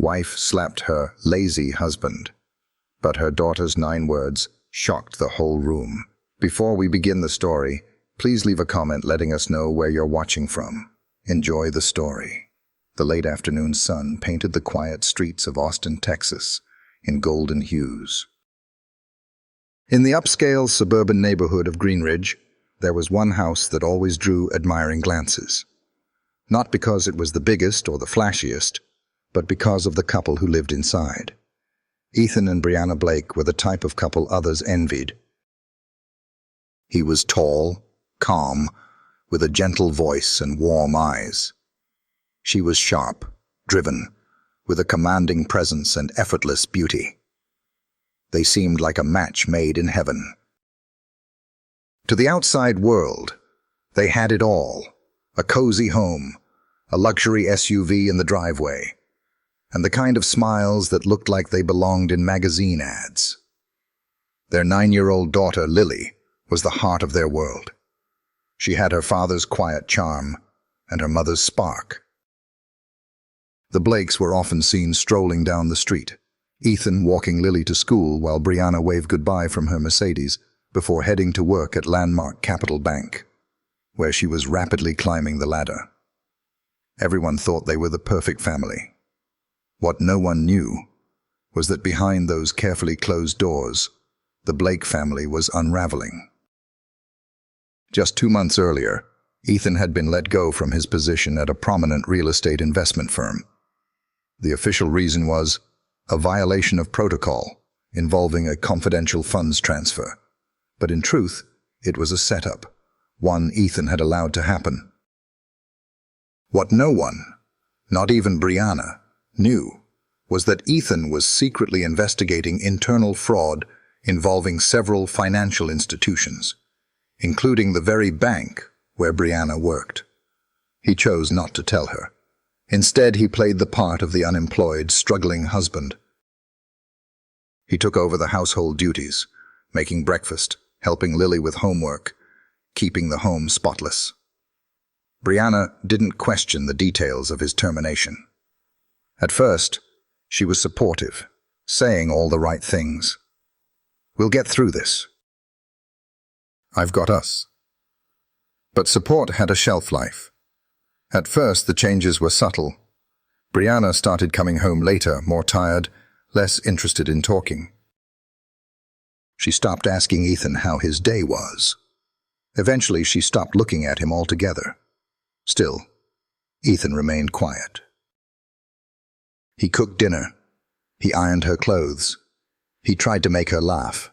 Wife slapped her lazy husband. But her daughter's 9 words shocked the whole room. Before we begin the story, please leave a comment letting us know where you're watching from. Enjoy the story. The late afternoon sun painted the quiet streets of Austin, Texas, in golden hues. In the upscale suburban neighborhood of Greenridge, there was one house that always drew admiring glances. Not because it was the biggest or the flashiest, but because of the couple who lived inside. Ethan and Brianna Blake were the type of couple others envied. He was tall, calm, with a gentle voice and warm eyes. She was sharp, driven, with a commanding presence and effortless beauty. They seemed like a match made in heaven. To the outside world, they had it all: a cozy home, a luxury SUV in the driveway, and the kind of smiles that looked like they belonged in magazine ads. Their 9-year-old daughter, Lily, was the heart of their world. She had her father's quiet charm and her mother's spark. The Blakes were often seen strolling down the street, Ethan walking Lily to school while Brianna waved goodbye from her Mercedes before heading to work at Landmark Capital Bank, where she was rapidly climbing the ladder. Everyone thought they were the perfect family. What no one knew was that behind those carefully closed doors, the Blake family was unraveling. Just 2 months earlier, Ethan had been let go from his position at a prominent real estate investment firm. The official reason was a violation of protocol involving a confidential funds transfer. But in truth, it was a setup, one Ethan had allowed to happen. What no one, not even Brianna, knew was that Ethan was secretly investigating internal fraud involving several financial institutions, including the very bank where Brianna worked. He chose not to tell her. Instead, he played the part of the unemployed, struggling husband. He took over the household duties, making breakfast, helping Lily with homework, keeping the home spotless. Brianna didn't question the details of his termination. At first, she was supportive, saying all the right things. "We'll get through this. I've got us." But support had a shelf life. At first, the changes were subtle. Brianna started coming home later, more tired, less interested in talking. She stopped asking Ethan how his day was. Eventually, she stopped looking at him altogether. Still, Ethan remained quiet. He cooked dinner. He ironed her clothes. He tried to make her laugh.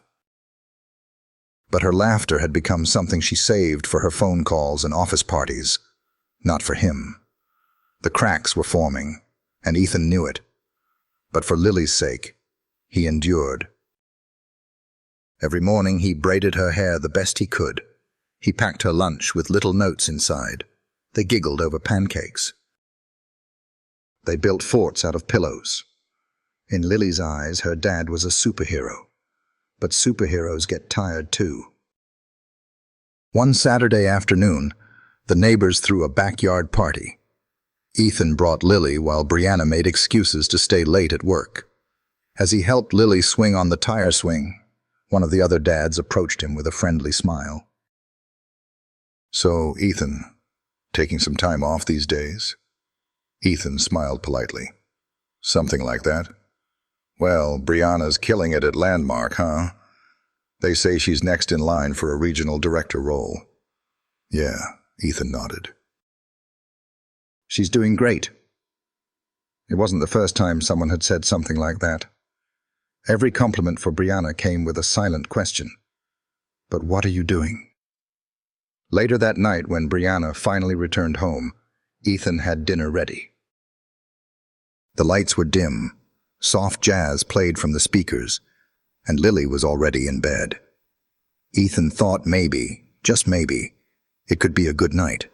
But her laughter had become something she saved for her phone calls and office parties, not for him. The cracks were forming, and Ethan knew it. But for Lily's sake, he endured. Every morning he braided her hair the best he could. He packed her lunch with little notes inside. They giggled over pancakes. They built forts out of pillows. In Lily's eyes, her dad was a superhero. But superheroes get tired too. One Saturday afternoon, the neighbors threw a backyard party. Ethan brought Lily while Brianna made excuses to stay late at work. As he helped Lily swing on the tire swing, one of the other dads approached him with a friendly smile. "So, Ethan, taking some time off these days?" Ethan smiled politely. "Something like that." "Well, Brianna's killing it at Landmark, huh? They say she's next in line for a regional director role." "Yeah," Ethan nodded. "She's doing great." It wasn't the first time someone had said something like that. Every compliment for Brianna came with a silent question. "But what are you doing?" Later that night, when Brianna finally returned home, Ethan had dinner ready. The lights were dim. Soft jazz played from the speakers, and Lily was already in bed. Ethan thought maybe, just maybe, it could be a good night.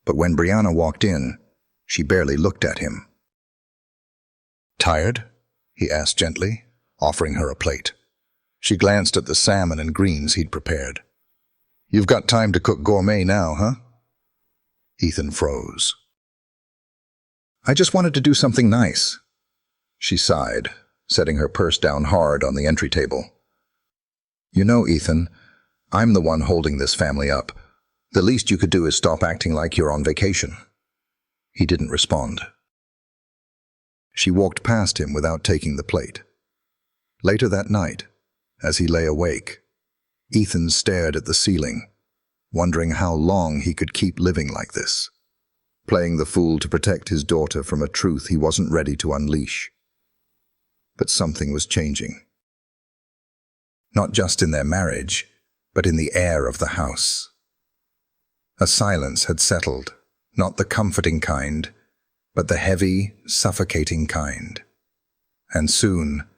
But when Brianna walked in, she barely looked at him. "Tired?" he asked gently, offering her a plate. She glanced at the salmon and greens he'd prepared. "You've got time to cook gourmet now, huh?" Ethan froze. "I just wanted to do something nice." She sighed, setting her purse down hard on the entry table. You know, Ethan, I'm the one holding this family up. The least you could do is stop acting like you're on vacation. He didn't respond. She walked past him without taking the plate. Later that night, as he lay awake, Ethan stared at the ceiling, wondering how long he could keep living like this, playing the fool to protect his daughter from a truth he wasn't ready to unleash. But something was changing. Not just in their marriage, but in the air of the house. A silence had settled, not the comforting kind, but the heavy, suffocating kind. And soon,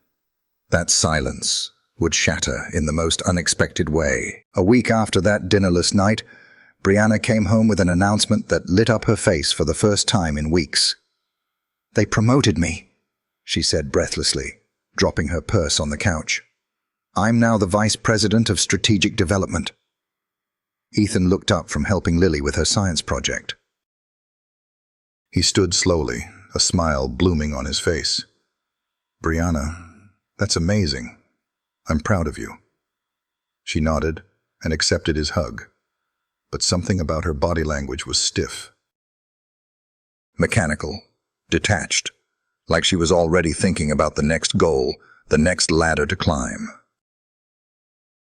that silence would shatter in the most unexpected way. A week after that dinnerless night, Brianna came home with an announcement that lit up her face for the first time in weeks. "They promoted me," she said breathlessly, dropping her purse on the couch. "I'm now the Vice President of Strategic Development." Ethan looked up from helping Lily with her science project. He stood slowly, a smile blooming on his face. "Brianna, that's amazing. I'm proud of you." She nodded and accepted his hug, but something about her body language was stiff. Mechanical, detached, like she was already thinking about the next goal, the next ladder to climb.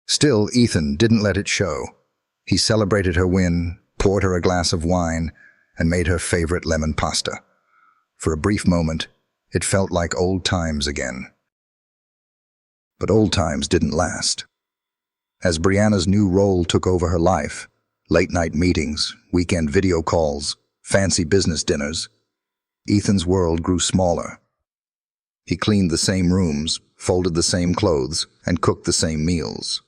Still, Ethan didn't let it show. He celebrated her win, poured her a glass of wine, and made her favorite lemon pasta. For a brief moment, it felt like old times again. But old times didn't last. As Brianna's new role took over her life, late-night meetings, weekend video calls, fancy business dinners, Ethan's world grew smaller. He cleaned the same rooms, folded the same clothes, and cooked the same meals.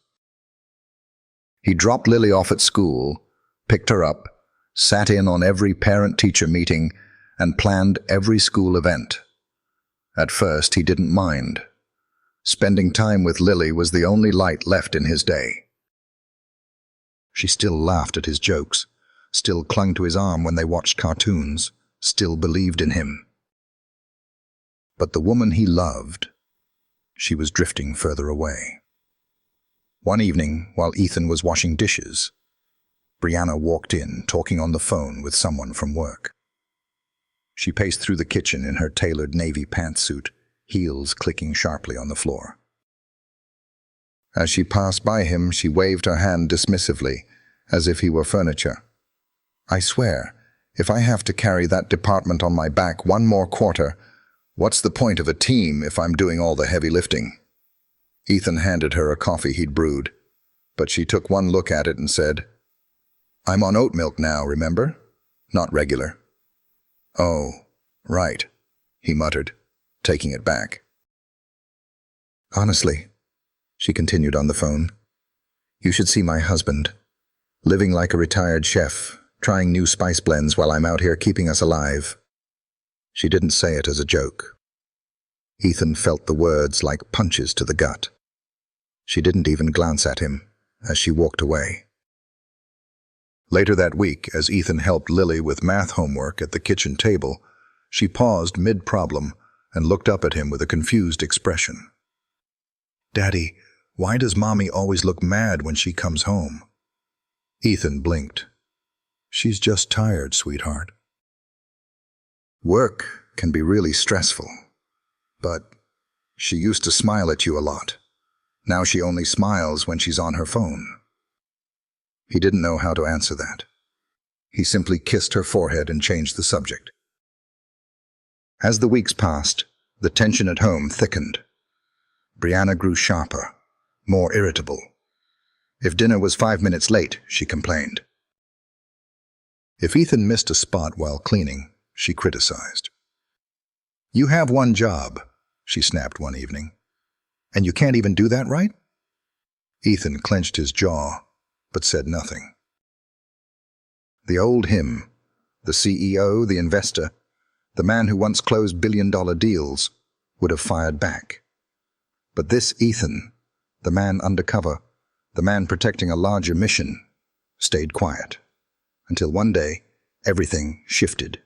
He dropped Lily off at school, picked her up, sat in on every parent-teacher meeting, and planned every school event. At first, he didn't mind. Spending time with Lily was the only light left in his day. She still laughed at his jokes, still clung to his arm when they watched cartoons, still believed in him. But the woman he loved, she was drifting further away. One evening, while Ethan was washing dishes, Brianna walked in, talking on the phone with someone from work. She paced through the kitchen in her tailored navy pantsuit, heels clicking sharply on the floor. As she passed by him, she waved her hand dismissively, as if he were furniture. "I swear, if I have to carry that department on my back one more quarter, what's the point of a team if I'm doing all the heavy lifting?" Ethan handed her a coffee he'd brewed, but she took one look at it and said, "I'm on oat milk now, remember? Not regular." "Oh, right," he muttered, taking it back. "Honestly," she continued on the phone, "you should see my husband. Living like a retired chef, trying new spice blends while I'm out here keeping us alive." She didn't say it as a joke. Ethan felt the words like punches to the gut. She didn't even glance at him as she walked away. Later that week, as Ethan helped Lily with math homework at the kitchen table, she paused mid-problem and looked up at him with a confused expression. "Daddy, why does Mommy always look mad when she comes home?" Ethan blinked. "She's just tired, sweetheart." "Work can be really stressful, but she used to smile at you a lot. Now she only smiles when she's on her phone." He didn't know how to answer that. He simply kissed her forehead and changed the subject. As the weeks passed, the tension at home thickened. Brianna grew sharper, more irritable. If dinner was 5 minutes late, she complained. If Ethan missed a spot while cleaning, she criticized. "You have one job," she snapped one evening, "and you can't even do that right?" Ethan clenched his jaw, but said nothing. The old him, the CEO, the investor, the man who once closed billion-dollar deals, would have fired back. But this Ethan, the man undercover, the man protecting a larger mission, stayed quiet, until one day everything shifted.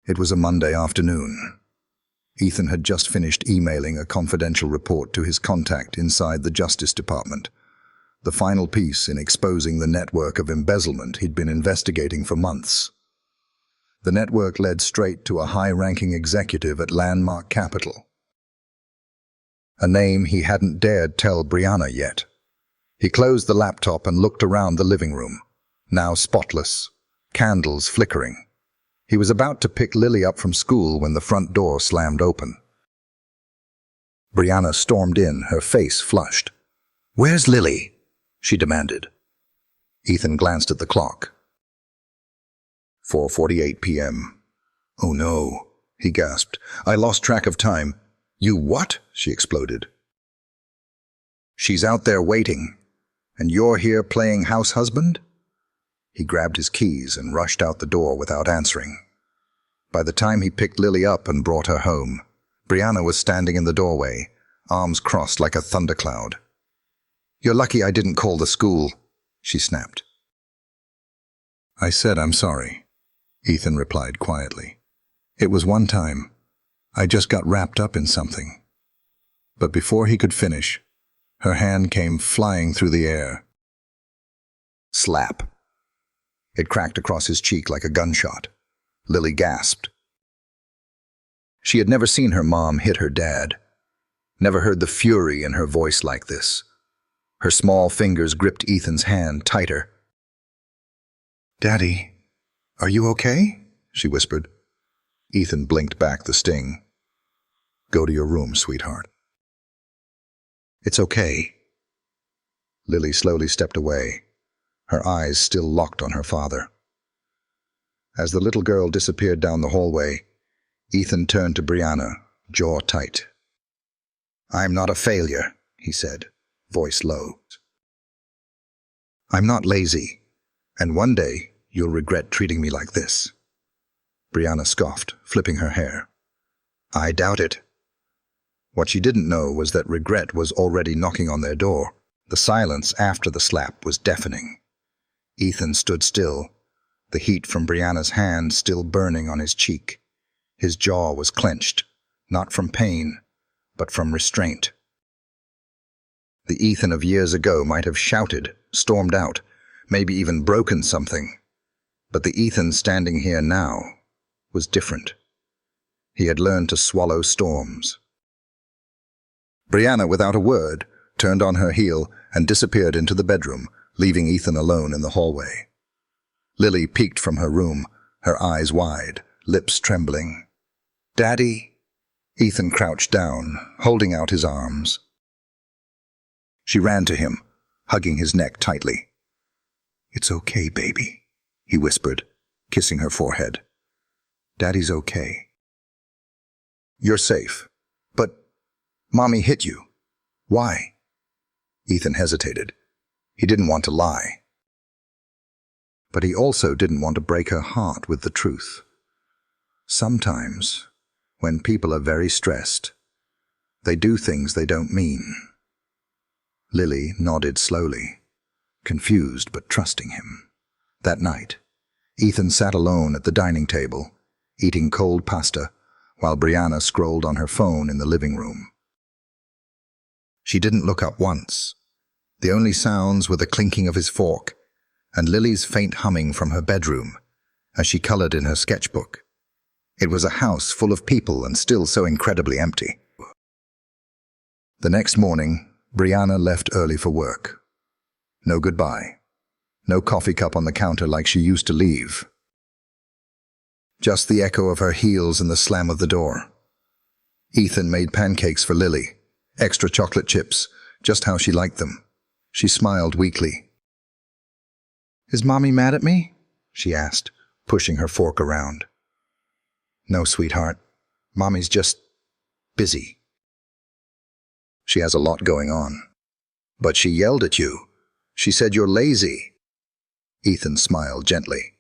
It was a Monday afternoon. Ethan had just finished emailing a confidential report to his contact inside the Justice Department, the final piece in exposing the network of embezzlement he'd been investigating for months. The network led straight to a high-ranking executive at Landmark Capital, a name he hadn't dared tell Brianna yet. He closed the laptop and looked around the living room, now spotless, candles flickering. He was about to pick Lily up from school when the front door slammed open. Brianna stormed in, her face flushed. "Where's Lily?" she demanded. Ethan glanced at the clock. 4:48 p.m. "Oh no," he gasped. "I lost track of time." "You what?" she exploded. "She's out there waiting, and you're here playing house husband?" He grabbed his keys and rushed out the door without answering. By the time he picked Lily up and brought her home, Brianna was standing in the doorway, arms crossed like a thundercloud. "You're lucky I didn't call the school," she snapped. "I said I'm sorry," Ethan replied quietly. "It was one time. I just got wrapped up in something." But before he could finish, her hand came flying through the air. Slap. It cracked across his cheek like a gunshot. Lily gasped. She had never seen her mom hit her dad, never heard the fury in her voice like this. Her small fingers gripped Ethan's hand tighter. "Daddy, are you okay?" she whispered. Ethan blinked back the sting. "Go to your room, sweetheart." "It's okay." Lily slowly stepped away, her eyes still locked on her father. As the little girl disappeared down the hallway, Ethan turned to Brianna, jaw tight. "I'm not a failure," he said, voice low. "I'm not lazy, and one day you'll regret treating me like this." Brianna scoffed, flipping her hair. "I doubt it." What she didn't know was that regret was already knocking on their door. The silence after the slap was deafening. Ethan stood still, the heat from Brianna's hand still burning on his cheek. His jaw was clenched, not from pain, but from restraint. The Ethan of years ago might have shouted, stormed out, maybe even broken something. But the Ethan standing here now was different. He had learned to swallow storms. Brianna, without a word, turned on her heel and disappeared into the bedroom, leaving Ethan alone in the hallway. Lily peeked from her room, her eyes wide, lips trembling. "Daddy?" Ethan crouched down, holding out his arms. She ran to him, hugging his neck tightly. "It's okay, baby," he whispered, kissing her forehead. "Daddy's okay. You're safe. But Mommy hit you. Why?" Ethan hesitated. He didn't want to lie. But he also didn't want to break her heart with the truth. Sometimes, when people are very stressed, they do things they don't mean. Lily nodded slowly, confused but trusting him. That night, Ethan sat alone at the dining table, eating cold pasta, while Brianna scrolled on her phone in the living room. She didn't look up once. The only sounds were the clinking of his fork and Lily's faint humming from her bedroom as she colored in her sketchbook. It was a house full of people and still so incredibly empty. The next morning, Brianna left early for work. No goodbye. No coffee cup on the counter like she used to leave. Just the echo of her heels and the slam of the door. Ethan made pancakes for Lily, extra chocolate chips, just how she liked them. She smiled weakly. "Is Mommy mad at me?" she asked, pushing her fork around. "No, sweetheart. Mommy's just busy. She has a lot going on. But she yelled at you. She said you're lazy." Ethan smiled gently.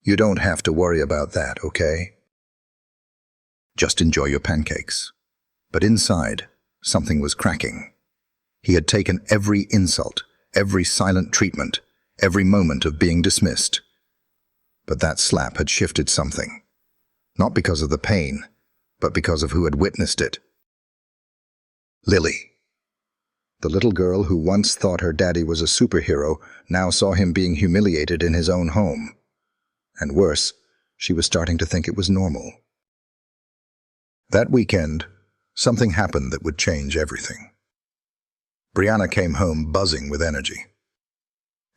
"You don't have to worry about that, okay? Just enjoy your pancakes." But inside, something was cracking. He had taken every insult, every silent treatment, every moment of being dismissed. But that slap had shifted something. Not because of the pain, but because of who had witnessed it. Lily. The little girl who once thought her daddy was a superhero now saw him being humiliated in his own home. And worse, she was starting to think it was normal. That weekend, something happened that would change everything. Brianna came home buzzing with energy.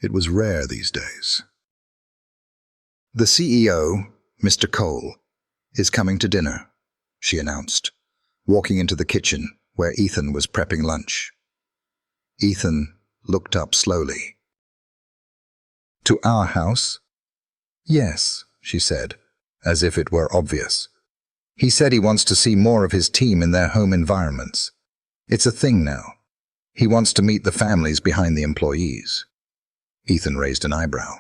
It was rare these days. "The CEO, Mr. Cole, is coming to dinner," she announced, walking into the kitchen where Ethan was prepping lunch. Ethan looked up slowly. "To our house?" "Yes," she said, as if it were obvious. "He said he wants to see more of his team in their home environments. It's a thing now. He wants to meet the families behind the employees." Ethan raised an eyebrow.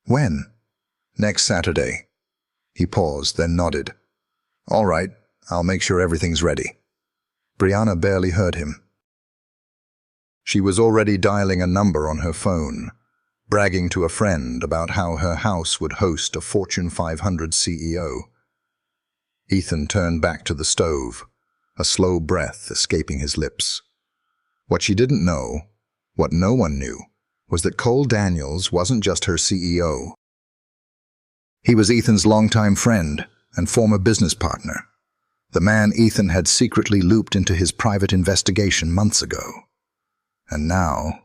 "When?" "Next Saturday." He paused, then nodded. "All right, I'll make sure everything's ready." Brianna barely heard him. She was already dialing a number on her phone, bragging to a friend about how her house would host a Fortune 500 CEO. Ethan turned back to the stove, a slow breath escaping his lips. What she didn't know, what no one knew, was that Cole Daniels wasn't just her CEO. He was Ethan's longtime friend and former business partner, the man Ethan had secretly looped into his private investigation months ago. And now,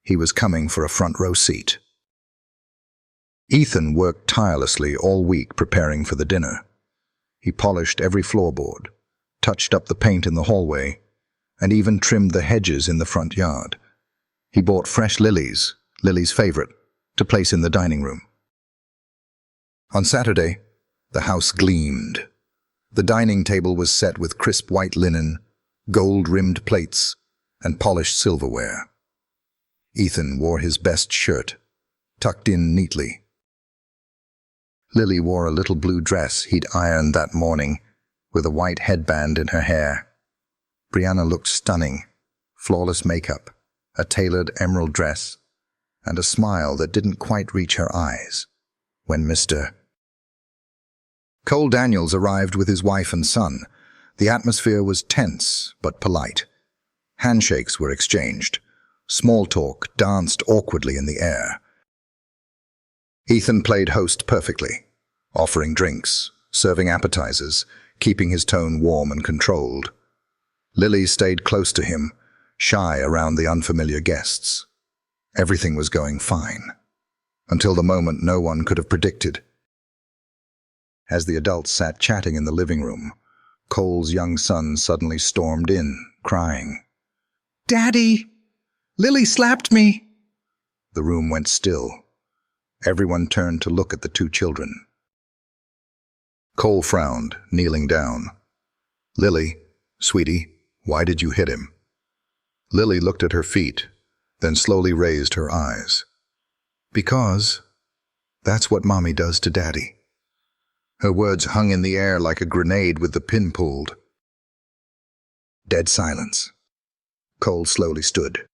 he was coming for a front-row seat. Ethan worked tirelessly all week preparing for the dinner. He polished every floorboard, touched up the paint in the hallway, and even trimmed the hedges in the front yard. He bought fresh lilies, Lily's favorite, to place in the dining room. On Saturday, the house gleamed. The dining table was set with crisp white linen, gold-rimmed plates, and polished silverware. Ethan wore his best shirt, tucked in neatly. Lily wore a little blue dress he'd ironed that morning, with a white headband in her hair. Brianna looked stunning, flawless makeup, a tailored emerald dress, and a smile that didn't quite reach her eyes, when Mr. Cole Daniels arrived with his wife and son. The atmosphere was tense but polite. Handshakes were exchanged. Small talk danced awkwardly in the air. Ethan played host perfectly, offering drinks, serving appetizers, keeping his tone warm and controlled. Lily stayed close to him, shy around the unfamiliar guests. Everything was going fine, until the moment no one could have predicted. As the adults sat chatting in the living room, Cole's young son suddenly stormed in, crying, "Daddy! Lily slapped me!" The room went still. Everyone turned to look at the two children. Cole frowned, kneeling down. "Lily, sweetie, why did you hit him?" Lily looked at her feet, then slowly raised her eyes. "Because that's what Mommy does to Daddy." Her words hung in the air like a grenade with the pin pulled. Dead silence. Cole slowly stood.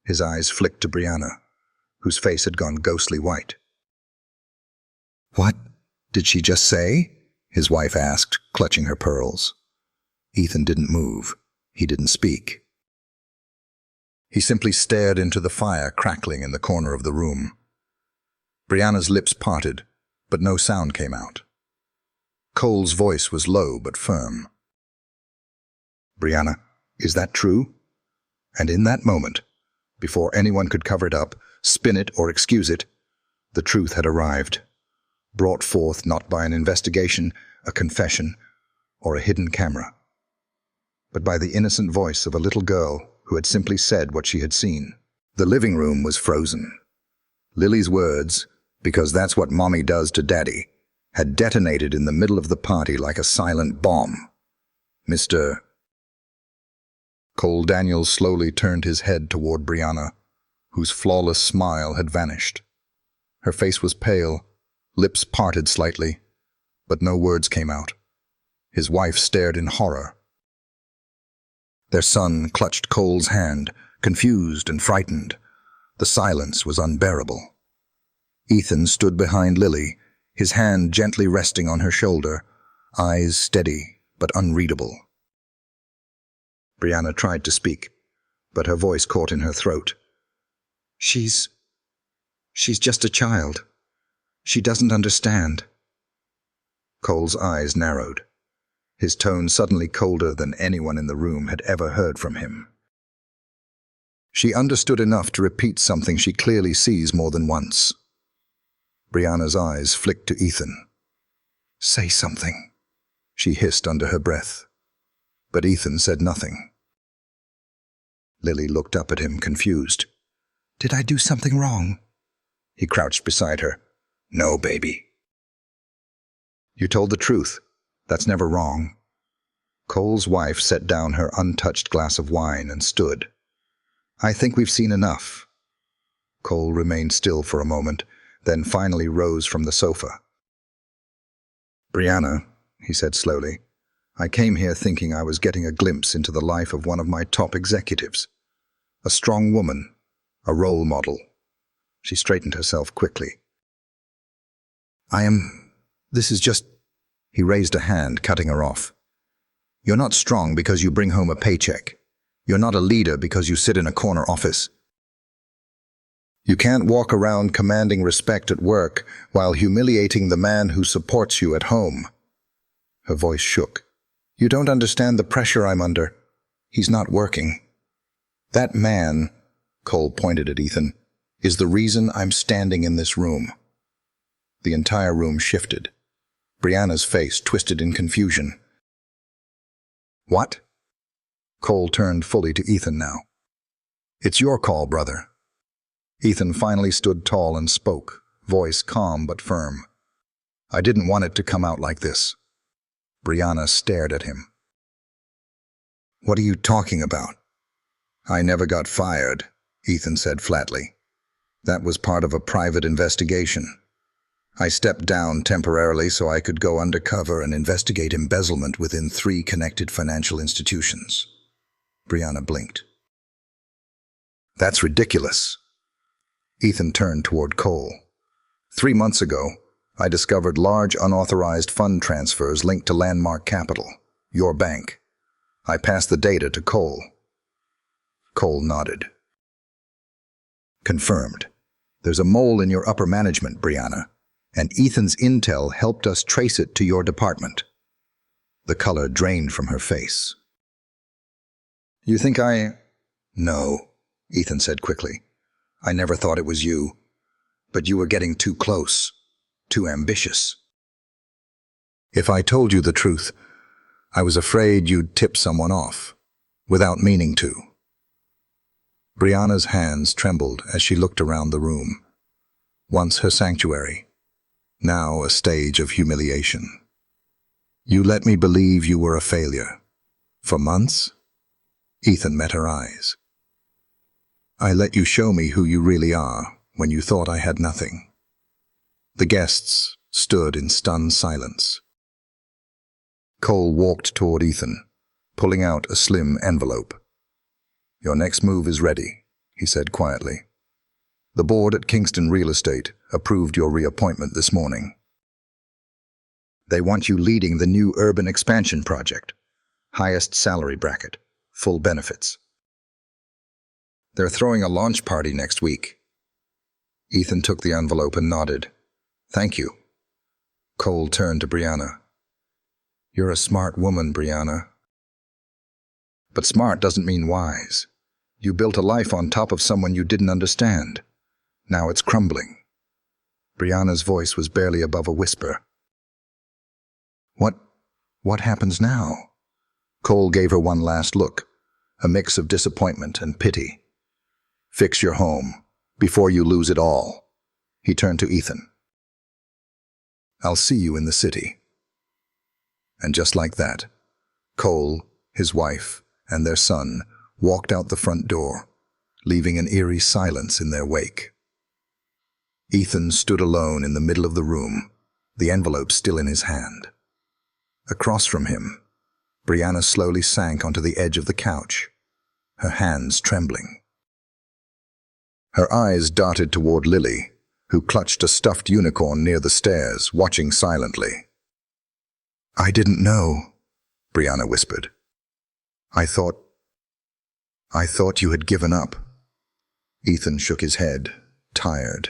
His eyes flicked to Brianna, whose face had gone ghostly white. "What did she just say?" his wife asked, clutching her pearls. Ethan didn't move. He didn't speak. He simply stared into the fire crackling in the corner of the room. Brianna's lips parted, but no sound came out. Cole's voice was low but firm. "Brianna, is that true?" And in that moment, before anyone could cover it up, spin it, or excuse it, the truth had arrived, brought forth not by an investigation, a confession, or a hidden camera, but by the innocent voice of a little girl who had simply said what she had seen. The living room was frozen. Lily's words, "because that's what Mommy does to Daddy," had detonated in the middle of the party like a silent bomb. Mr. Cole Daniels slowly turned his head toward Brianna, whose flawless smile had vanished. Her face was pale, lips parted slightly, but no words came out. His wife stared in horror. Their son clutched Cole's hand, confused and frightened. The silence was unbearable. Ethan stood behind Lily, his hand gently resting on her shoulder, eyes steady but unreadable. Brianna tried to speak, but her voice caught in her throat. She's just a child. She doesn't understand. Cole's eyes narrowed, his tone suddenly colder than anyone in the room had ever heard from him. She understood enough to repeat something she clearly sees more than once. Brianna's eyes flicked to Ethan. Say something, she hissed under her breath. But Ethan said nothing. Lily looked up at him, confused. Did I do something wrong? He crouched beside her. No, baby. You told the truth. That's never wrong. Cole's wife set down her untouched glass of wine and stood. I think we've seen enough. Cole remained still for a moment, then finally rose from the sofa. Brianna, he said slowly, I came here thinking I was getting a glimpse into the life of one of my top executives. A strong woman, a role model. She straightened herself quickly. This is just... He raised a hand, cutting her off. You're not strong because you bring home a paycheck. You're not a leader because you sit in a corner office. You can't walk around commanding respect at work while humiliating the man who supports you at home. Her voice shook. You don't understand the pressure I'm under. He's not working. That man, Cole pointed at Ethan, is the reason I'm standing in this room. The entire room shifted. Brianna's face twisted in confusion. What? Cole turned fully to Ethan now. It's your call, brother. Ethan finally stood tall and spoke, voice calm but firm. I didn't want it to come out like this. Brianna stared at him. What are you talking about? I never got fired, Ethan said flatly. That was part of a private investigation. I stepped down temporarily so I could go undercover and investigate embezzlement within 3 connected financial institutions. Brianna blinked. That's ridiculous. Ethan turned toward Cole. 3 months ago, I discovered large unauthorized fund transfers linked to Landmark Capital, your bank. I passed the data to Cole. Cole nodded. Confirmed. There's a mole in your upper management, Brianna, and Ethan's intel helped us trace it to your department. The color drained from her face. You think No, Ethan said quickly. I never thought it was you. But you were getting too close, too ambitious. If I told you the truth, I was afraid you'd tip someone off, without meaning to. Brianna's hands trembled as she looked around the room. Once her sanctuary, now a stage of humiliation. You let me believe you were a failure. For months? Ethan met her eyes. I let you show me who you really are when you thought I had nothing. The guests stood in stunned silence. Cole walked toward Ethan, pulling out a slim envelope. Your next move is ready, he said quietly. The board at Kingston Real Estate approved your reappointment this morning. They want you leading the new urban expansion project. Highest salary bracket, full benefits. They're throwing a launch party next week. Ethan took the envelope and nodded. Thank you. Cole turned to Brianna. You're a smart woman, Brianna. But smart doesn't mean wise. You built a life on top of someone you didn't understand. Now it's crumbling. Brianna's voice was barely above a whisper. What happens now? Cole gave her one last look, a mix of disappointment and pity. Fix your home, before you lose it all. He turned to Ethan. I'll see you in the city. And just like that, Cole, his wife, and their son walked out the front door, leaving an eerie silence in their wake. Ethan stood alone in the middle of the room, the envelope still in his hand. Across from him, Brianna slowly sank onto the edge of the couch, her hands trembling. Her eyes darted toward Lily, who clutched a stuffed unicorn near the stairs, watching silently. I didn't know, Brianna whispered. I thought you had given up. Ethan shook his head, tired.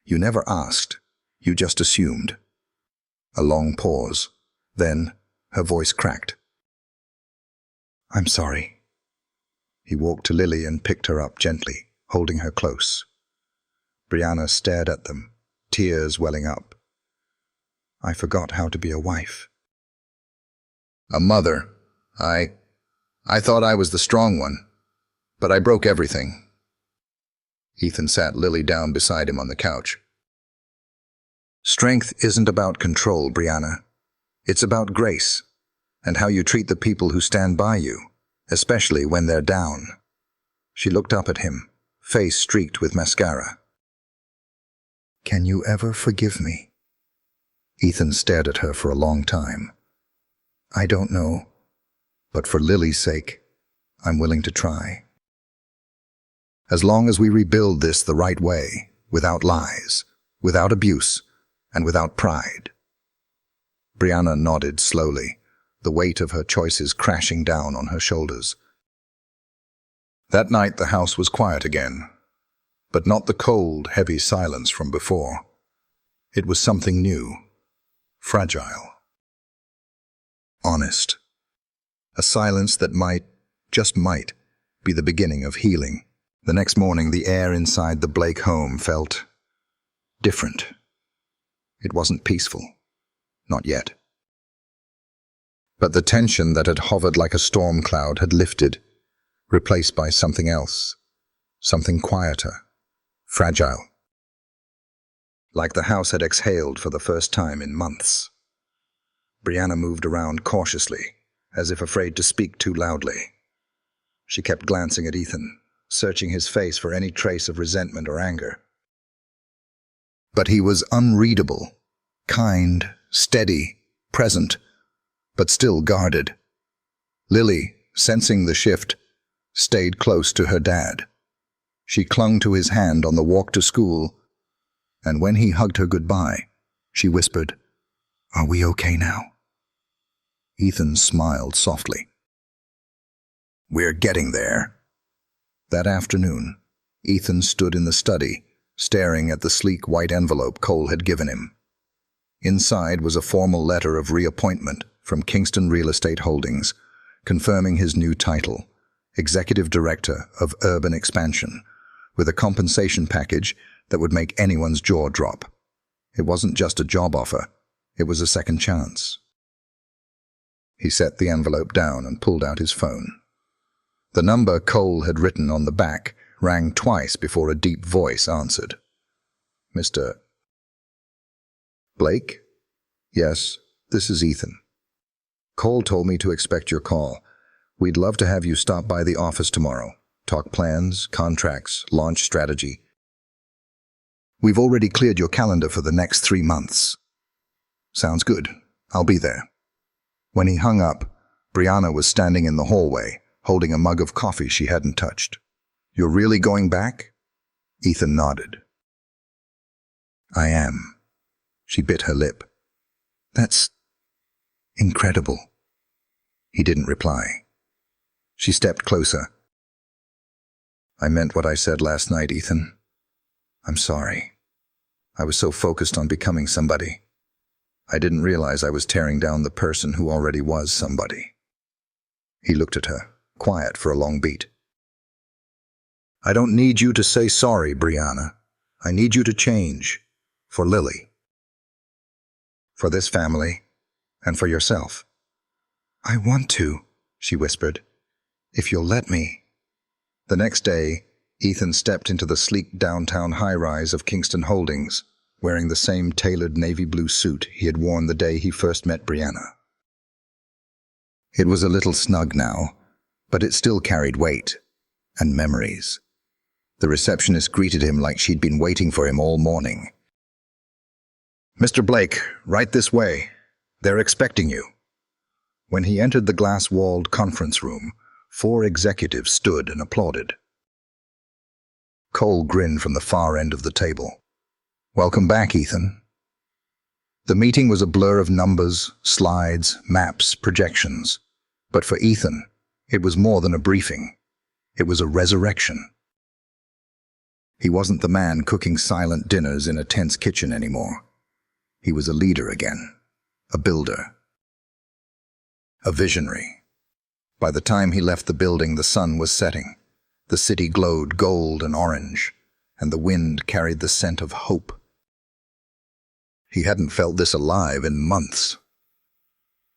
You never asked. You just assumed. A long pause. Then, her voice cracked. I'm sorry. He walked to Lily and picked her up gently, holding her close. Brianna stared at them, tears welling up. I forgot how to be a wife. A mother. I thought I was the strong one, but I broke everything. Ethan sat Lily down beside him on the couch. Strength isn't about control, Brianna. It's about grace, and how you treat the people who stand by you, especially when they're down. She looked up at him, face streaked with mascara. Can you ever forgive me? Ethan stared at her for a long time. I don't know, but for Lily's sake, I'm willing to try. As long as we rebuild this the right way, without lies, without abuse, and without pride. Brianna nodded slowly, the weight of her choices crashing down on her shoulders. That night the house was quiet again, but not the cold, heavy silence from before. It was something new, fragile, honest. A silence that might, just might, be the beginning of healing. The next morning the air inside the Blake home felt different. It wasn't peaceful. Not yet. But the tension that had hovered like a storm cloud had lifted, replaced by something else, something quieter, fragile. Like the house had exhaled for the first time in months. Brianna moved around cautiously, as if afraid to speak too loudly. She kept glancing at Ethan, searching his face for any trace of resentment or anger. But he was unreadable, kind, steady, present, but still guarded. Lily, sensing the shift, stayed close to her dad. She clung to his hand on the walk to school, and when he hugged her goodbye, she whispered, Are we okay now? Ethan smiled softly. We're getting there. That afternoon, Ethan stood in the study, staring at the sleek white envelope Cole had given him. Inside was a formal letter of reappointment from Kingston Real Estate Holdings, confirming his new title, Executive Director of Urban Expansion, with a compensation package that would make anyone's jaw drop. It wasn't just a job offer, it was a second chance. He set the envelope down and pulled out his phone. The number Cole had written on the back rang twice before a deep voice answered. Mr. Blake? Yes, this is Ethan. Cole told me to expect your call. We'd love to have you stop by the office tomorrow. Talk plans, contracts, launch strategy. We've already cleared your calendar for the next 3 months. Sounds good. I'll be there. When he hung up, Brianna was standing in the hallway, holding a mug of coffee she hadn't touched. You're really going back? Ethan nodded. I am. She bit her lip. That's incredible. He didn't reply. She stepped closer. I meant what I said last night, Ethan. I'm sorry. I was so focused on becoming somebody. I didn't realize I was tearing down the person who already was somebody. He looked at her, quiet for a long beat. I don't need you to say sorry, Brianna. I need you to change. For Lily. For this family, and for yourself. I want to, she whispered. If you'll let me. The next day, Ethan stepped into the sleek downtown high-rise of Kingston Holdings, wearing the same tailored navy blue suit he had worn the day he first met Brianna. It was a little snug now, but it still carried weight and memories. The receptionist greeted him like she'd been waiting for him all morning. Mr. Blake, right this way. They're expecting you. When he entered the glass-walled conference room, 4 executives stood and applauded. Cole grinned from the far end of the table. Welcome back, Ethan. The meeting was a blur of numbers, slides, maps, projections. But for Ethan, it was more than a briefing. It was a resurrection. He wasn't the man cooking silent dinners in a tense kitchen anymore. He was a leader again, a builder, a visionary. By the time he left the building, the sun was setting. The city glowed gold and orange, and the wind carried the scent of hope. He hadn't felt this alive in months.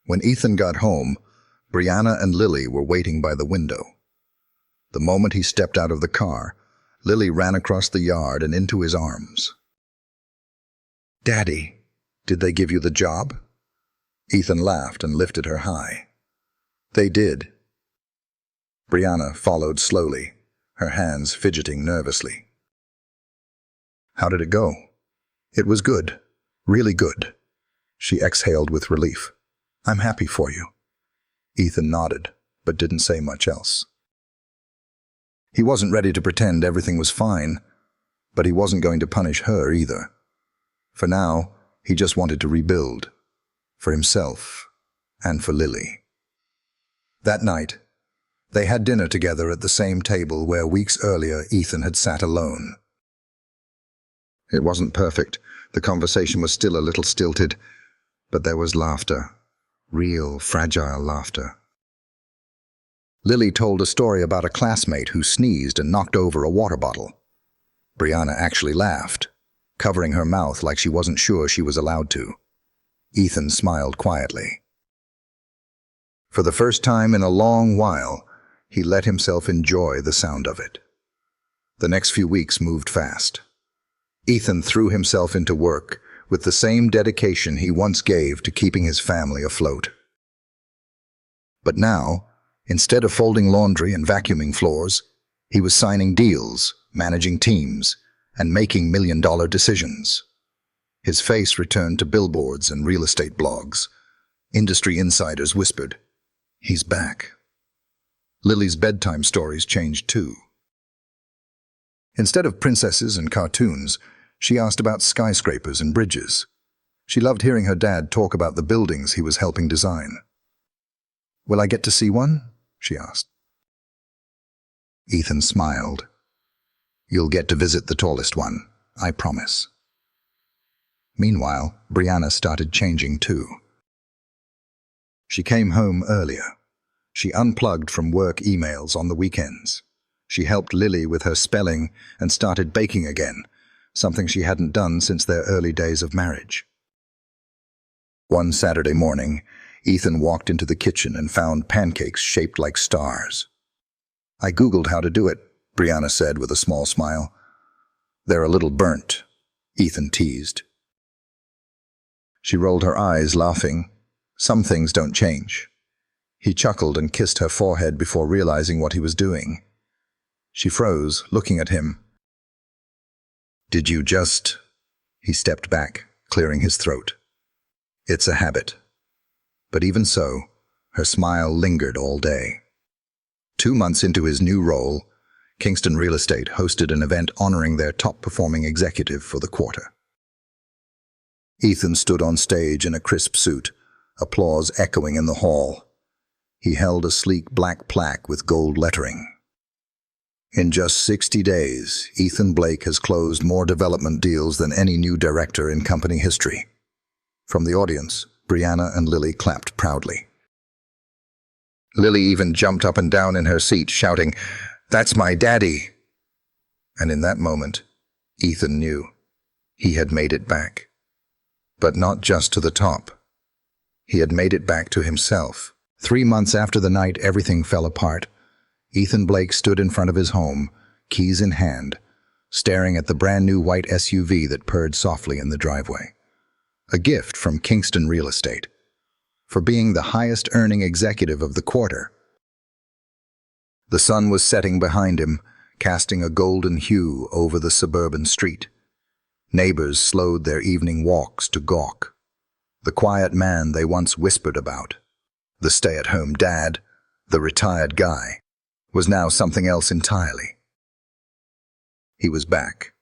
When Ethan got home, Brianna and Lily were waiting by the window. The moment he stepped out of the car, Lily ran across the yard and into his arms. "Daddy, did they give you the job?" Ethan laughed and lifted her high. "They did." Brianna followed slowly, her hands fidgeting nervously. "How did it go?" "It was good. Really good." She exhaled with relief. "I'm happy for you." Ethan nodded, but didn't say much else. He wasn't ready to pretend everything was fine, but he wasn't going to punish her either. For now, he just wanted to rebuild. For himself, and for Lily. That night, they had dinner together at the same table where weeks earlier Ethan had sat alone. It wasn't perfect. The conversation was still a little stilted, but there was laughter. Real, fragile laughter. Lily told a story about a classmate who sneezed and knocked over a water bottle. Brianna actually laughed, covering her mouth like she wasn't sure she was allowed to. Ethan smiled quietly. For the first time in a long while, he let himself enjoy the sound of it. The next few weeks moved fast. Ethan threw himself into work with the same dedication he once gave to keeping his family afloat. But now, instead of folding laundry and vacuuming floors, he was signing deals, managing teams, and making million-dollar decisions. His face returned to billboards and real estate blogs. Industry insiders whispered, "He's back." Lily's bedtime stories changed too. Instead of princesses and cartoons, she asked about skyscrapers and bridges. She loved hearing her dad talk about the buildings he was helping design. "Will I get to see one?" she asked. Ethan smiled. "You'll get to visit the tallest one, I promise." Meanwhile, Brianna started changing too. She came home earlier. She unplugged from work emails on the weekends. She helped Lily with her spelling and started baking again, something she hadn't done since their early days of marriage. One Saturday morning, Ethan walked into the kitchen and found pancakes shaped like stars. "I Googled how to do it," Brianna said with a small smile. "They're a little burnt," Ethan teased. She rolled her eyes, laughing. "Some things don't change." He chuckled and kissed her forehead before realizing what he was doing. She froze, looking at him. "Did you just—" He stepped back, clearing his throat. "It's a habit." But even so, her smile lingered all day. 2 months into his new role, Kingston Real Estate hosted an event honoring their top-performing executive for the quarter. Ethan stood on stage in a crisp suit, applause echoing in the hall. He held a sleek black plaque with gold lettering. In just 60 days, Ethan Blake has closed more development deals than any new director in company history. From the audience, Brianna and Lily clapped proudly. Lily even jumped up and down in her seat, shouting, "That's my daddy!" And in that moment, Ethan knew he had made it back. But not just to the top. He had made it back to himself. 3 months after the night everything fell apart, Ethan Blake stood in front of his home, keys in hand, staring at the brand-new white SUV that purred softly in the driveway. A gift from Kingston Real Estate, for being the highest-earning executive of the quarter. The sun was setting behind him, casting a golden hue over the suburban street. Neighbors slowed their evening walks to gawk. The quiet man they once whispered about, the stay-at-home dad, the retired guy, was now something else entirely. He was back,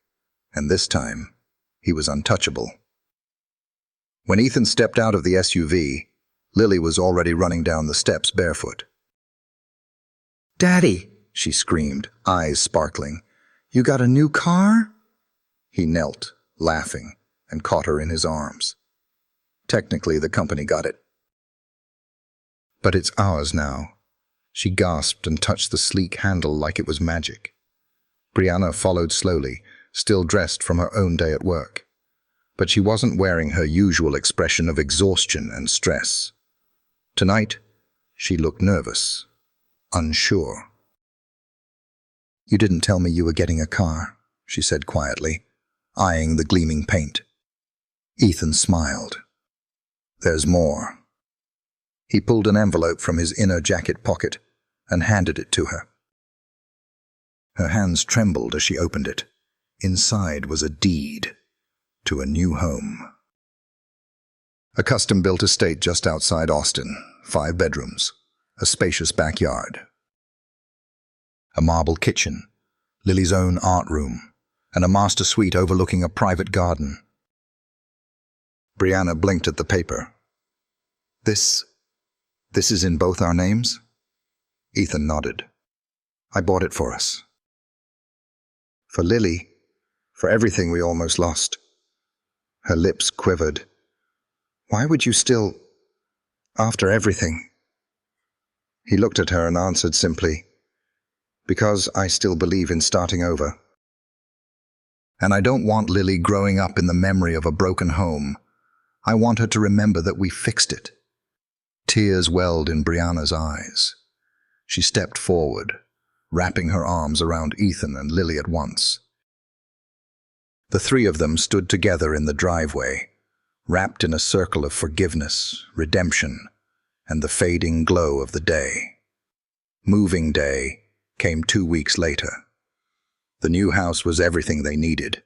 and this time, he was untouchable. When Ethan stepped out of the SUV, Lily was already running down the steps barefoot. "Daddy," she screamed, eyes sparkling, "you got a new car?" He knelt, laughing, and caught her in his arms. "Technically, the company got it. But it's ours now." She gasped and touched the sleek handle like it was magic. Brianna followed slowly, still dressed from her own day at work. But she wasn't wearing her usual expression of exhaustion and stress. Tonight, she looked nervous, unsure. "You didn't tell me you were getting a car," she said quietly, eyeing the gleaming paint. Ethan smiled. "There's more." He pulled an envelope from his inner jacket pocket and handed it to her. Her hands trembled as she opened it. Inside was a deed to a new home. A custom-built estate just outside Austin, 5 bedrooms, a spacious backyard, a marble kitchen, Lily's own art room, and a master suite overlooking a private garden. Brianna blinked at the paper. This is in both our names?" Ethan nodded. "I bought it for us. For Lily, for everything we almost lost." Her lips quivered. "Why would you still, after everything?" He looked at her and answered simply, "Because I still believe in starting over. And I don't want Lily growing up in the memory of a broken home. I want her to remember that we fixed it." Tears welled in Brianna's eyes. She stepped forward, wrapping her arms around Ethan and Lily at once. The 3 of them stood together in the driveway, wrapped in a circle of forgiveness, redemption, and the fading glow of the day. Moving day came 2 weeks later. The new house was everything they needed,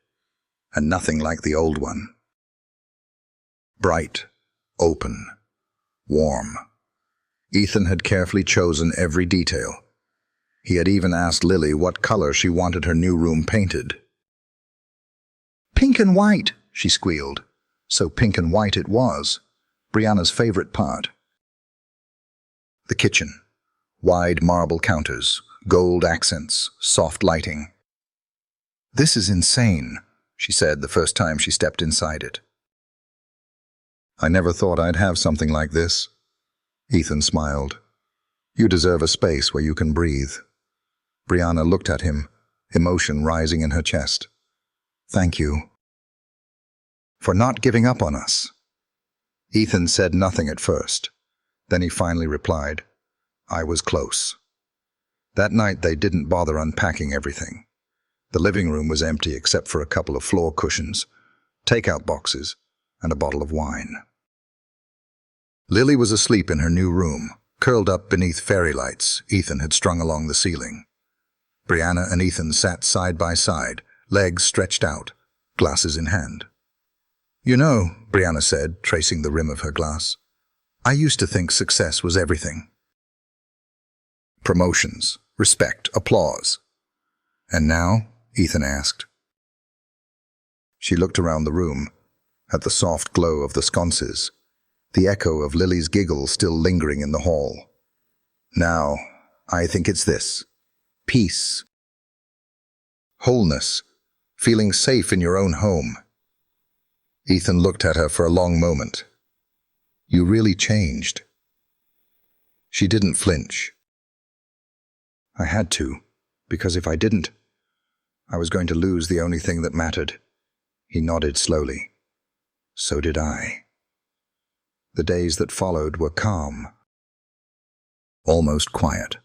and nothing like the old one. Bright, open, warm. Ethan had carefully chosen every detail. He had even asked Lily what color she wanted her new room painted. "Pink and white," she squealed. So pink and white it was, Brianna's favorite part. The kitchen. Wide marble counters, gold accents, soft lighting. "This is insane," she said the first time she stepped inside it. "I never thought I'd have something like this." Ethan smiled. "You deserve a space where you can breathe." Brianna looked at him, emotion rising in her chest. "Thank you for not giving up on us." Ethan said nothing at first. Then he finally replied, "I was close." That night they didn't bother unpacking everything. The living room was empty except for a couple of floor cushions, takeout boxes, and a bottle of wine. Lily was asleep in her new room, curled up beneath fairy lights Ethan had strung along the ceiling. Brianna and Ethan sat side by side, legs stretched out, glasses in hand. "You know," Brianna said, tracing the rim of her glass, "I used to think success was everything. Promotions, respect, applause. And now?" Ethan asked. She looked around the room, at the soft glow of the sconces, the echo of Lily's giggle still lingering in the hall. "Now, I think it's this. Peace. Wholeness. Feeling safe in your own home." Ethan looked at her for a long moment. "You really changed." She didn't flinch. "I had to, because if I didn't, I was going to lose the only thing that mattered." He nodded slowly. "So did I." The days that followed were calm, almost quiet,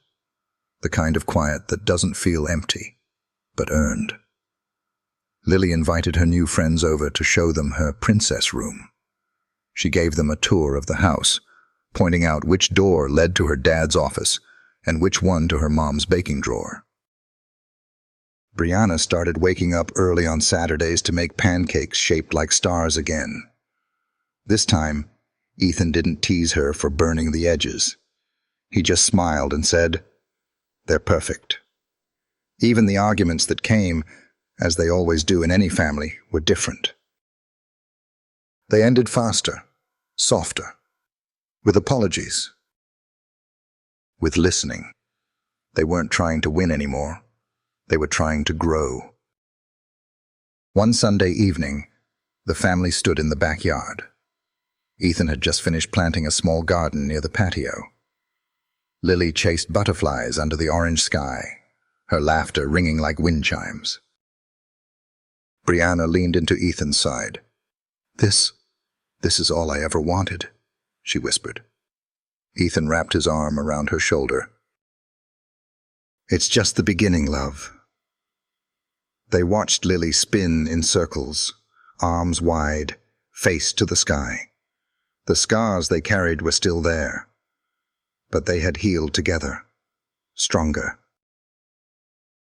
the kind of quiet that doesn't feel empty, but earned. Lily invited her new friends over to show them her princess room. She gave them a tour of the house, pointing out which door led to her dad's office and which one to her mom's baking drawer. Brianna started waking up early on Saturdays to make pancakes shaped like stars again. This time, Ethan didn't tease her for burning the edges. He just smiled and said, "They're perfect." Even the arguments that came, as they always do in any family, were different. They ended faster, softer, with apologies, with listening. They weren't trying to win anymore. They were trying to grow. One Sunday evening, the family stood in the backyard. Ethan had just finished planting a small garden near the patio. Lily chased butterflies under the orange sky, her laughter ringing like wind chimes. Brianna leaned into Ethan's side. This is all I ever wanted," she whispered. Ethan wrapped his arm around her shoulder. "It's just the beginning, love." They watched Lily spin in circles, arms wide, face to the sky. The scars they carried were still there, but they had healed together, stronger,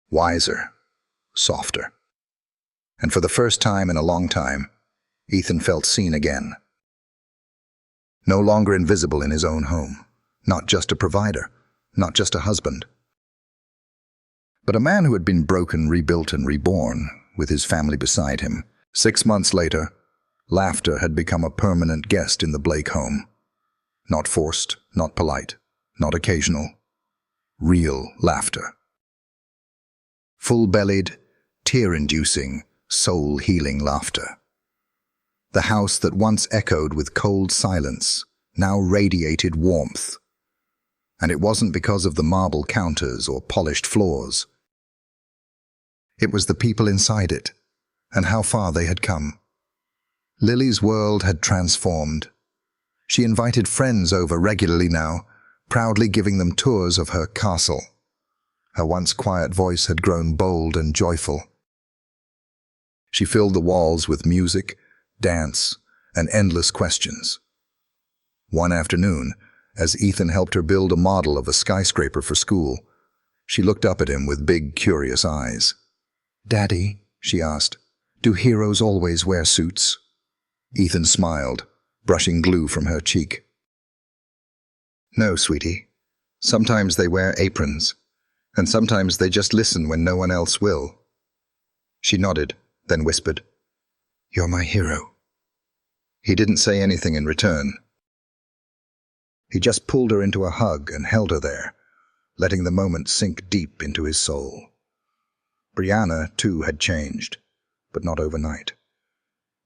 wiser, softer. And for the first time in a long time, Ethan felt seen again. No longer invisible in his own home, not just a provider, not just a husband, but a man who had been broken, rebuilt, and reborn, with his family beside him. 6 months later, laughter had become a permanent guest in the Blake home. Not forced, not polite, not occasional. Real laughter. Full-bellied, tear-inducing, soul-healing laughter. The house that once echoed with cold silence now radiated warmth. And it wasn't because of the marble counters or polished floors. It was the people inside it, and how far they had come. Lily's world had transformed. She invited friends over regularly now, proudly giving them tours of her castle. Her once quiet voice had grown bold and joyful. She filled the walls with music, dance, and endless questions. One afternoon, as Ethan helped her build a model of a skyscraper for school, she looked up at him with big, curious eyes. "Daddy," she asked, "do heroes always wear suits?" Ethan smiled, brushing glue from her cheek. "No, sweetie. Sometimes they wear aprons, and sometimes they just listen when no one else will." She nodded, then whispered, "You're my hero." He didn't say anything in return. He just pulled her into a hug and held her there, letting the moment sink deep into his soul. Brianna, too, had changed, but not overnight.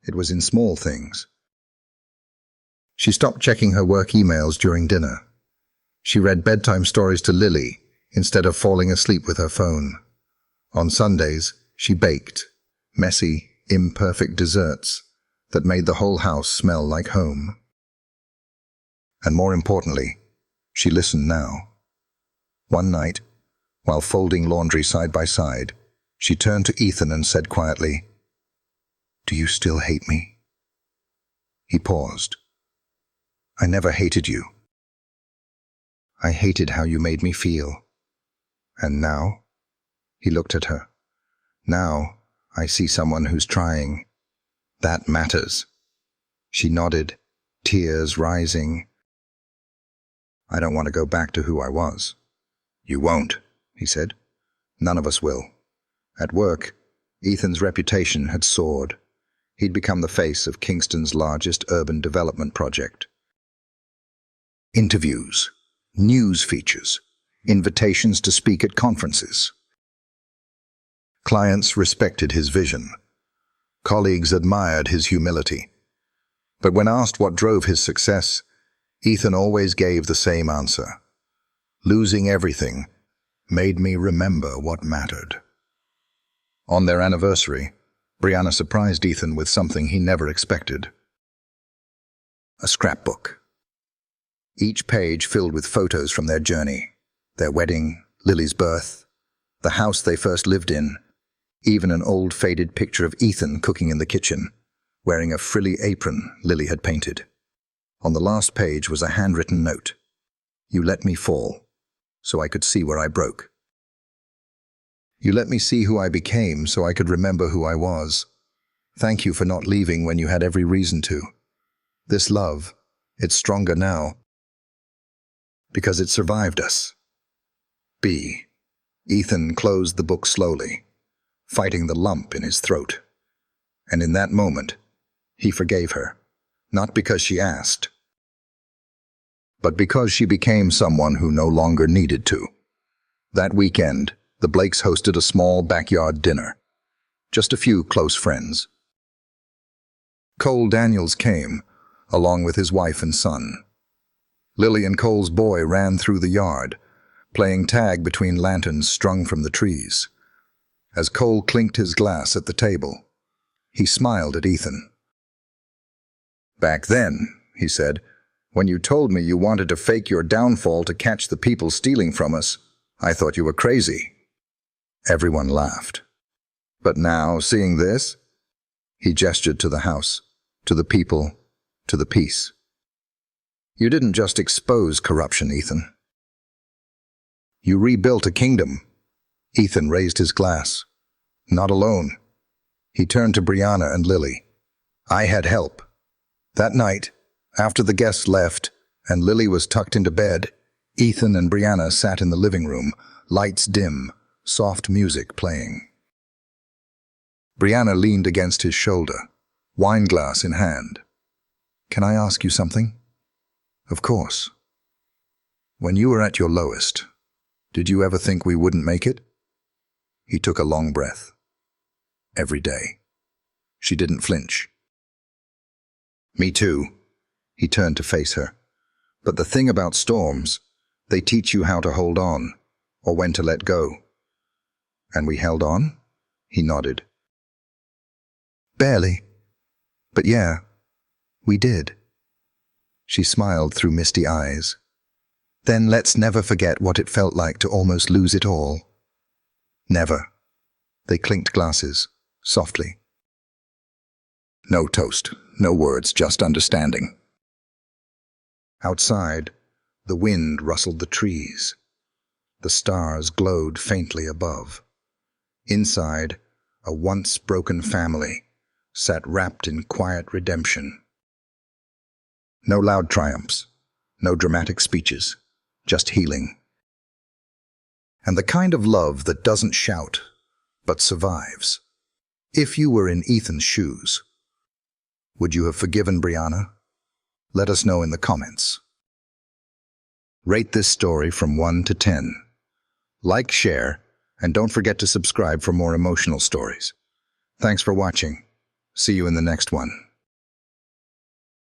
It was in small things. She stopped checking her work emails during dinner. She read bedtime stories to Lily instead of falling asleep with her phone. On Sundays, she baked messy, imperfect desserts that made the whole house smell like home. And more importantly, she listened now. One night, while folding laundry side by side, she turned to Ethan and said quietly, "Do you still hate me?" He paused. "I never hated you. I hated how you made me feel. And now?" He looked at her. "Now, I see someone who's trying. That matters." She nodded, tears rising. "I don't want to go back to who I was." "You won't," he said. "None of us will." At work, Ethan's reputation had soared. He'd become the face of Kingston's largest urban development project. Interviews, news features, invitations to speak at conferences. Clients respected his vision. Colleagues admired his humility. But when asked what drove his success, Ethan always gave the same answer. "Losing everything made me remember what mattered." On their anniversary, Brianna surprised Ethan with something he never expected. A scrapbook. Each page filled with photos from their journey, their wedding, Lily's birth, the house they first lived in, even an old faded picture of Ethan cooking in the kitchen, wearing a frilly apron Lily had painted. On the last page was a handwritten note. "You let me fall, so I could see where I broke. You let me see who I became so I could remember who I was. Thank you for not leaving when you had every reason to. This love, it's stronger now, because it survived us." B. Ethan closed the book slowly, fighting the lump in his throat. And in that moment, he forgave her. not because she asked, but because she became someone who no longer needed to. That weekend, the Blakes hosted a small backyard dinner. Just a few close friends. Cole Daniels came, along with his wife and son. Lily and Cole's boy ran through the yard, playing tag between lanterns strung from the trees. As Cole clinked his glass at the table, he smiled at Ethan. "Back then," he said, "when you told me you wanted to fake your downfall to catch the people stealing from us, I thought you were crazy." Everyone laughed. But now, seeing this, he gestured to the house, to the people, to the peace. "You didn't just expose corruption, Ethan. You rebuilt a kingdom." Ethan raised his glass. "Not alone." He turned to Brianna and Lily. "I had help." That night, after the guests left and Lily was tucked into bed, Ethan and Brianna sat in the living room, lights dim, soft music playing. Brianna leaned against his shoulder, wineglass in hand. "Can I ask you something?" "Of course." "When you were at your lowest, did you ever think we wouldn't make it?" He took a long breath. "Every day." She didn't flinch. "Me too." He turned to face her. "But the thing about storms, they teach you how to hold on, or when to let go." "And we held on?" He nodded. "Barely. But yeah, we did." She smiled through misty eyes. "Then let's never forget what it felt like to almost lose it all." "Never." They clinked glasses, softly. No toast, no words, just understanding. Outside, the wind rustled the trees. The stars glowed faintly above. Inside, a once broken family sat wrapped in quiet redemption. No loud triumphs, no dramatic speeches, just healing. And the kind of love that doesn't shout, but survives. If you were in Ethan's shoes, would you have forgiven Brianna? Let us know in the comments. Rate this story from 1 to 10. Like, share, and don't forget to subscribe for more emotional stories. Thanks for watching. See you in the next one.